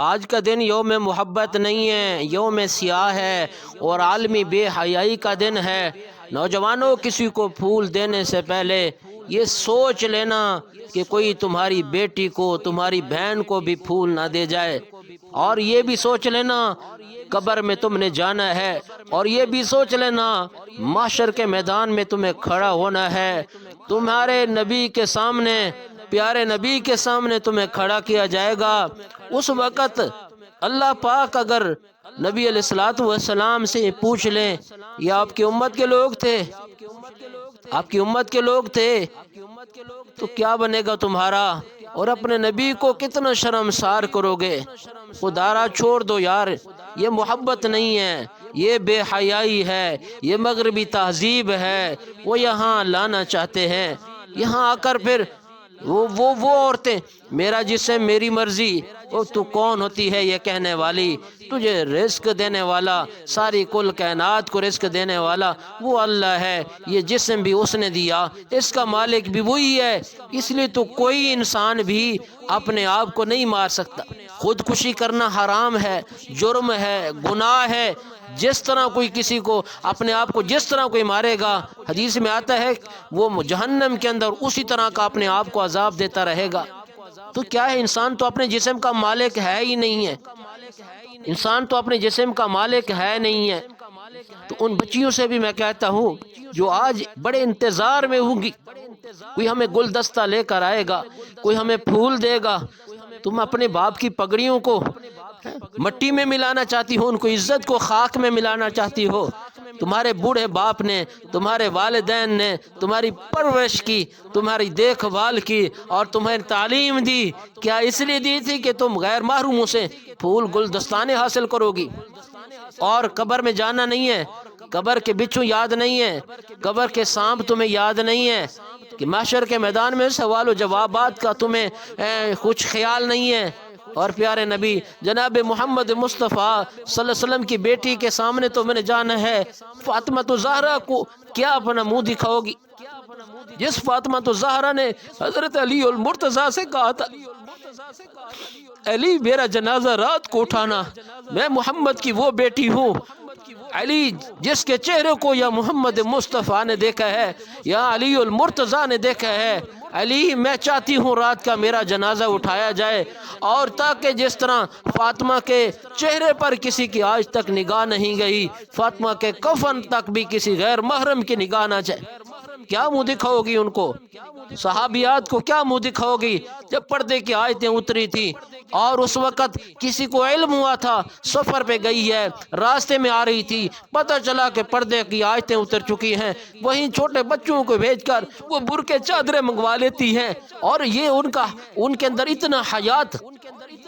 آج کا دن یوم محبت نہیں ہے، یوم سیاہ ہے اور عالمی بے حیائی کا دن ہے۔ نوجوانوں، کسی کو پھول دینے سے پہلے یہ سوچ لینا کہ کوئی تمہاری بیٹی کو، تمہاری بہن کو بھی پھول نہ دے جائے، اور یہ بھی سوچ لینا قبر میں تم نے جانا ہے، اور یہ بھی سوچ لینا محشر کے میدان میں تمہیں کھڑا ہونا ہے، تمہارے نبی کے سامنے، پیارے نبی کے سامنے تمہیں کھڑا کیا جائے گا۔ اس وقت اللہ پاک اگر نبی علیہ الصلوۃ والسلام سے پوچھ لیں، یہ آپ کی امت کے لوگ تھے، آپ کی امت کے لوگ تھے، تو کیا بنے گا تمہارا؟ اور اپنے نبی کو کتنا شرمسار کرو گے؟ خدا چھوڑ دو یار، یہ محبت نہیں ہے، یہ بے حیائی ہے، یہ مغربی تہذیب ہے۔ وہ یہاں لانا چاہتے ہیں، یہاں آ کر پھر وہ عورتیں، میرا جسم میری مرضی۔ وہ تو کون ہوتی ہے یہ کہنے والی؟ تجھے رزق دینے والا، ساری کل کائنات کو رزق دینے والا وہ اللہ ہے، یہ جسم بھی اس نے دیا، اس کا مالک بھی وہی ہے۔ اس لیے تو کوئی انسان بھی اپنے آپ کو نہیں مار سکتا۔ خودکشی کرنا حرام ہے، جرم ہے، گناہ ہے۔ جس طرح کوئی کسی کو، اپنے آپ کو جس طرح کوئی مارے گا، حدیث میں آتا ہے وہ جہنم کے اندر اسی طرح کا اپنے آپ کو عذاب دیتا رہے گا۔ تو کیا ہے، انسان تو اپنے جسم کا مالک ہے ہی نہیں ہے، انسان تو اپنے جسم کا مالک ہے نہیں ہے۔ تو ان بچیوں سے بھی میں کہتا ہوں جو آج بڑے انتظار میں ہوں گی، کوئی ہمیں گلدستہ لے کر آئے گا، کوئی ہمیں پھول دے گا، تم اپنے باپ کی پگڑیوں کو مٹی میں ملانا چاہتی ہو، ان کو عزت کو خاک میں ملانا چاہتی ہو۔ تمہارے بوڑھے باپ نے، تمہارے والدین نے تمہاری پرورش کی، تمہاری دیکھ بھال کی اور تمہیں تعلیم دی، کیا اس لیے دی تھی کہ تم غیر محروموں سے پھول گلدستانے حاصل کرو گی؟ اور قبر میں جانا نہیں ہے، قبر کے بچھو یاد نہیں ہے، قبر کے سانپ تمہیں یاد نہیں ہے، کہ محشر کے میدان میں سوال و جوابات کا تمہیں کچھ خیال نہیں ہے۔ اور پیارے نبی جناب محمد مصطفیٰ صلی اللہ علیہ وسلم کی بیٹی کے سامنے تو میں نے جانا ہے، فاطمہ زہرا کو کیا اپنا منہ دکھاؤ گی؟ جس فاطمہ زہرا نے حضرت علی المرتضیٰ سے کہا تھا، علی میرا جنازہ رات کو اٹھانا، میں محمد کی وہ بیٹی ہوں۔ علی جس کے چہرے کو یا محمد مصطفیٰ نے دیکھا ہے یا علی المرتضیٰ نے دیکھا ہے، علی میں چاہتی ہوں رات کا میرا جنازہ اٹھایا جائے، اور تاکہ جس طرح فاطمہ کے چہرے پر کسی کی آج تک نگاہ نہیں گئی، فاطمہ کے کفن تک بھی کسی غیر محرم کی نگاہ نہ جائے۔ کیا منہ دکھاؤ گی ان کو؟ صحابیات کو کیا منہ دکھاؤ گی؟ جب پردے کی آیتیں اتری تھی اور اس وقت کسی کو علم ہوا تھا، سفر پہ گئی ہے، راستے میں آ رہی تھی، پتہ چلا کہ پردے کی آیتیں اتر چکی ہیں، وہیں چھوٹے بچوں کو بھیج کر وہ برقع چادریں منگوا لیتی ہیں، اور یہ ان کے اندر اتنا حیات۔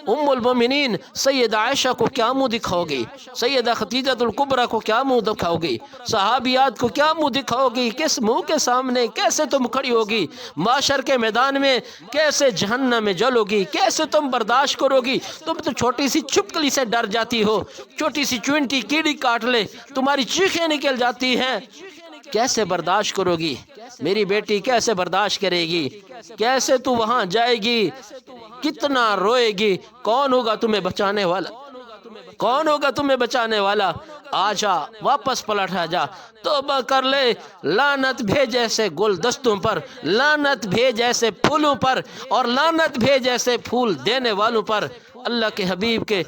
ام المومنین سیدہ عائشہ کو کیا منہ دکھاؤ گی؟ سیدہ خدیجہ الکبریٰ کو کیا منہ دکھاؤ گی؟ صحابیات کو کیا منہ دکھاؤ گی؟ کس منہ کے سامنے کیسے تم کھڑی ہوگی؟ معاشر کے میدان میں کیسے جہنم میں جلو گی؟ کیسے تم برداشت کرو گی؟ تم تو چھوٹی سی چھپکلی سے ڈر جاتی ہو، چھوٹی سی چونٹی کیڑی کاٹ لے تمہاری چیخیں نکل جاتی ہیں، کیسے برداشت کرو گی؟ میری بیٹی کیسے برداشت کرے گی؟ کیسے تو وہاں جائے گی؟ کتنا روئے گی؟ کون ہوگا تمہیں بچانے والا؟ کون ہوگا تمہیں بچانے والا؟ آجا، واپس پلٹ آجا، توبہ کر لے، لعنت بھیج ایسے گلدستوں پر، لعنت بھیج ایسے پھولوں پر، اور لعنت بھیج ایسے پھول دینے والوں پر۔ اللہ کے حبیب کے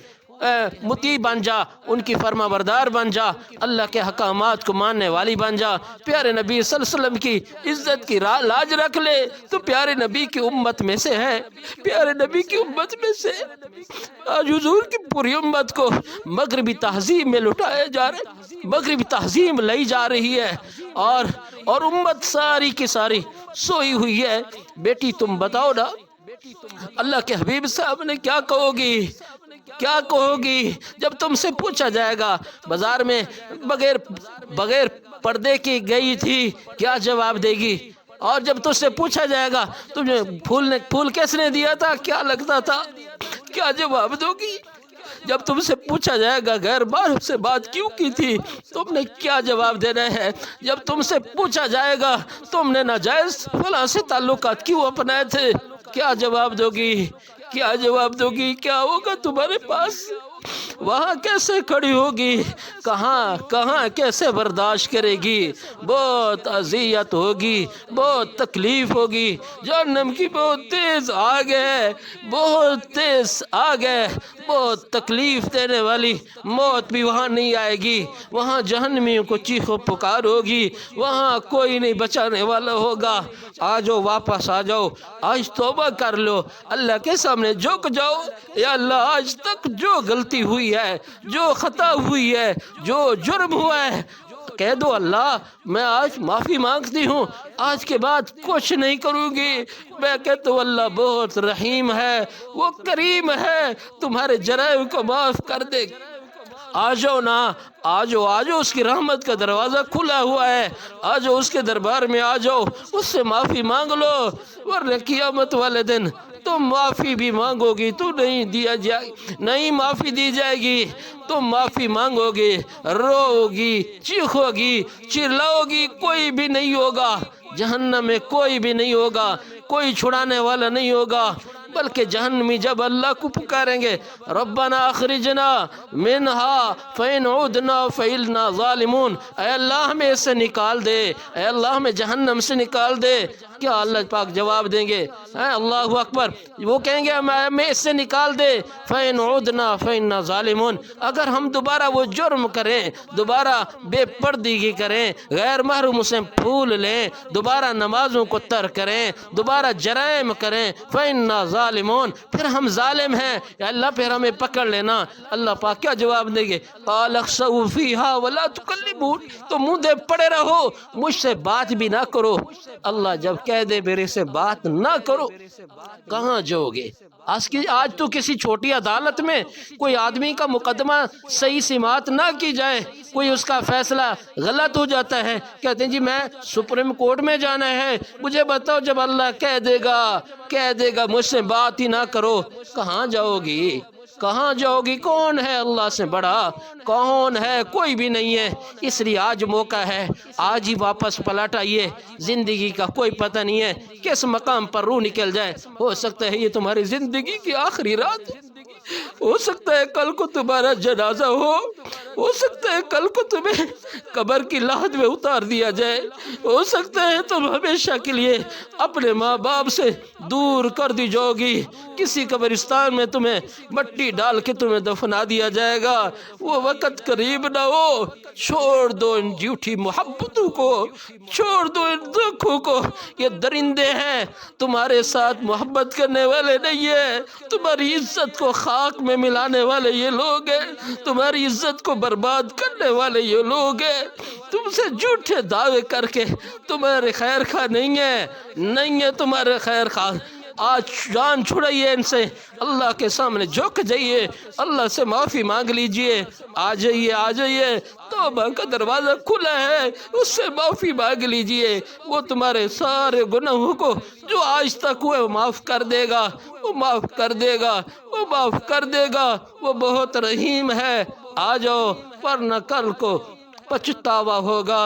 مطیع بن جا، ان کی فرما بردار بن جا، اللہ کے حکامات کو ماننے والی بن جا، پیارے نبی صلی اللہ علیہ وسلم کی عزت کی لاج رکھ لے۔ تو پیارے نبی کی امت میں سے ہے، پیارے نبی کی امت میں سے آج حضور کی پوری امت کو مغربی تہذیب میں لٹایا جا رہا ہے، مغربی تہذیب لئی جا رہی ہے، اور امت ساری کی ساری سوئی ہوئی ہے۔ بیٹی تم بتاؤ نا، اللہ کے حبیب صاحب نے کیا کہو گی؟ کیا کہو گی جب تم سے پوچھا جائے گا بازار میں بغیر پردے کی گئی تھی، کیا جواب دے گی؟ اور جب تم سے پوچھا جائے گا تمہیں پھول کس نے دیا تھا، کیا لگتا تھا، کیا جواب دو گی؟ جب تم سے پوچھا جائے گا غیر محرم سے بات کیوں کی تھی، تم نے کیا جواب دینا ہے؟ جب تم سے پوچھا جائے گا تم نے ناجائز فلاں سے تعلقات کیوں اپنائے تھے، کیا جواب دو گی؟ کیا جواب دو گی؟ کیا ہوگا تمہارے پاس؟ وہاں کیسے کھڑی ہوگی؟ کہاں کیسے برداشت کرے گی؟ بہت اذیت ہوگی، بہت تکلیف ہوگی۔ جہنم کی بہت تیز آگ ہے، بہت تیز آگ ہے، بہت تکلیف دینے والی موت بھی وہاں نہیں آئے گی۔ وہاں جہنمیوں کو چیخ و پکار ہوگی، وہاں کوئی نہیں بچانے والا ہوگا۔ آ جاؤ، واپس آ جاؤ، آج توبہ کر لو، اللہ کے سامنے جھک جاؤ۔ یا اللہ، آج تک جو غلطی ہوئی ہے، جو خطا ہوئی ہے، جو جرم ہوا ہے، کہہ دو اللہ میں آج معافی مانگتی ہوں، آج کے بعد کچھ نہیں کروں گی۔ میں کہتا ہوں اللہ بہت رحیم ہے، وہ کریم ہے، تمہارے جرائم کو معاف کر دے۔ آ جاؤ نا، آ جاؤ، اس کی رحمت کا دروازہ کھلا ہوا ہے، آ جاؤ اس کے دربار میں، آ جاؤ اس سے معافی مانگ لو، ورنہ قیامت والے دن تم معافی بھی مانگو گی تو نہیں معافی دی جائے گی۔ تم معافی مانگو گے، رو گی، چیخو گی، چلاؤ گی، کوئی بھی نہیں ہوگا، جہنم میں کوئی بھی نہیں ہوگا، کوئی چھڑانے والا نہیں ہوگا، بلکہ جہنمی جب اللہ کو پکاریں گے ربنا اخرجنا منہا فإن عدنا فإنا ظالمون، اے اللہ ہمیں اس سے نکال دے، اے اللہ ہمیں جہنم سے نکال دے، کیا اللہ پاک جواب دیں گے؟ اللہ اکبر، وہ کہیں گے ہمیں اس سے نکال دے، فإن عدنا فإنا ظالمون، اگر ہم دوبارہ وہ جرم کریں، دوبارہ بے پردگی کریں، غیر محرم سے پھول لیں، دوبارہ نمازوں کو ترک کریں، دوبارہ جرائم کریں، فإنا ظالمون، پھر ہم ظالم ہیں، یا اللہ پھر ہمیں پکڑ لینا۔ اللہ پاک کیا جواب دیں گے؟ قال اخسؤوا فیہا ولا تکلمون، تو منہ دے پڑے رہو، مجھ سے بات بھی نہ کرو۔ اللہ جب کہہ دے میرے سے بات نہ کرو، کہاں جاؤ گے؟ آج تو کسی چھوٹی عدالت میں کوئی آدمی کا مقدمہ صحیح سماعت نہ کی جائے، کوئی اس کا فیصلہ غلط ہو جاتا ہے، کہتے ہیں جی میں سپریم کورٹ میں جانا ہے، مجھے بتاؤ جب اللہ کہہ دے گا مجھ سے بات ہی نہ کرو، کہاں جاؤ گی؟ کہاں جاؤ گی؟ کون ہے اللہ سے بڑا؟ کون ہے؟ کوئی بھی نہیں ہے۔ اس لیے آج موقع ہے، آج ہی واپس پلٹ آئیے، زندگی کا کوئی پتہ نہیں ہے کس مقام پر روح نکل جائے، ہو سکتا ہے یہ تمہاری زندگی کی آخری رات، ہو سکتا ہے کل کو تمہارا جنازہ ہو سکتا ہے کل کو تمہیں قبر کی لحد میں اتار دیا جائے، ہو سکتا ہے تم ہمیشہ کے لیے اپنے ماں باپ سے دور کر دی جاؤ گی، کسی قبرستان میں تمہیں مٹی ڈال کے تمہیں دفنا دیا جائے گا، وہ وقت قریب نہ ہو۔ چھوڑ دو ان جھوٹی محبتوں کو، چھوڑ دو ان دکھوں کو، یہ درندے ہیں، تمہارے ساتھ محبت کرنے والے نہیں ہیں، تمہاری عزت کو خاک میں ملانے والے یہ لوگ ہیں، تمہاری عزت کو برباد کرنے والے یہ لوگ ہیں، تم سے جھوٹے دعوے کر کے تمہارے خیر خواہ نہیں ہے تمہارے خیر خواہ۔ آج جان چھڑائیے ان سے، اللہ کے سامنے جھک جائیے، اللہ سے معافی مانگ لیجئے، آ جائیے، توبہ کا دروازہ کھلا ہے، اس سے معافی مانگ لیجئے، وہ تمہارے سارے گناہوں کو جو آج تک ہوئے معاف کر دے گا، وہ معاف کر دے گا، وہ معاف کر دے گا، وہ بہت رحیم ہے۔ آ جاؤ ورنہ کل کو پچھتاوا ہوگا۔